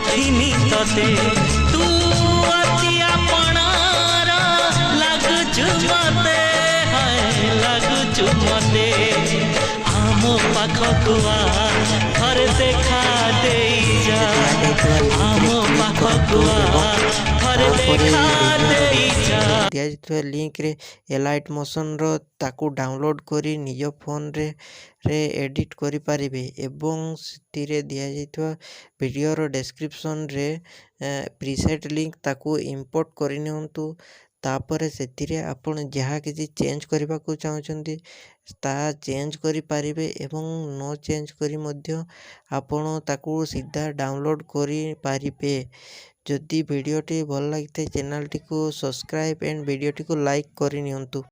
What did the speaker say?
ଦେଖିନି ତତେ ତୁ ଅତି ଆପଣାର ଲାଗୁଛୁ ମତେ ଲାଗୁଛୁ ମତେ ଆମ ପାଖକୁ ଆ ଥରେ ଦେଖା ଦେଇଯା ଆମ ପାଖକୁ ଆ ଥରେ ଦେଖା ଦେଇଯା। ଦିଆଯାଇଥିବା ଲିଙ୍କରେ ଏଲାଇଟ୍ ମୋସନ୍ର ତାକୁ ଡାଉନଲୋଡ଼ କରି ନିଜ ଫୋନରେ ଏଡ଼ିଟ୍ କରିପାରିବେ ଏବଂ ସେଥିରେ ଦିଆଯାଇଥିବା ଭିଡ଼ିଓର ଡେସ୍କ୍ରିପସନ୍ରେ ପ୍ରିସେଟ୍ ଲିଙ୍କ ତାକୁ ଇମ୍ପୋର୍ଟ କରିନିଅନ୍ତୁ। ତାପରେ ସେଥିରେ ଆପଣ ଯାହା କିଛି ଚେଞ୍ଜ କରିବାକୁ ଚାହୁଁଛନ୍ତି ତାହା ଚେଞ୍ଜ କରିପାରିବେ ଏବଂ ନ ଚେଞ୍ଜ କରି ମଧ୍ୟ ଆପଣ ତାକୁ ସିଧା ଡାଉନଲୋଡ଼ କରିପାରିବେ। ଯଦି ଭିଡ଼ିଓଟି ଭଲ ଲାଗିଥାଏ ଚ୍ୟାନେଲଟିକୁ ସବସ୍କ୍ରାଇବ୍ ଏଣ୍ଡ ଭିଡ଼ିଓଟିକୁ ଲାଇକ୍ କରିନିଅନ୍ତୁ।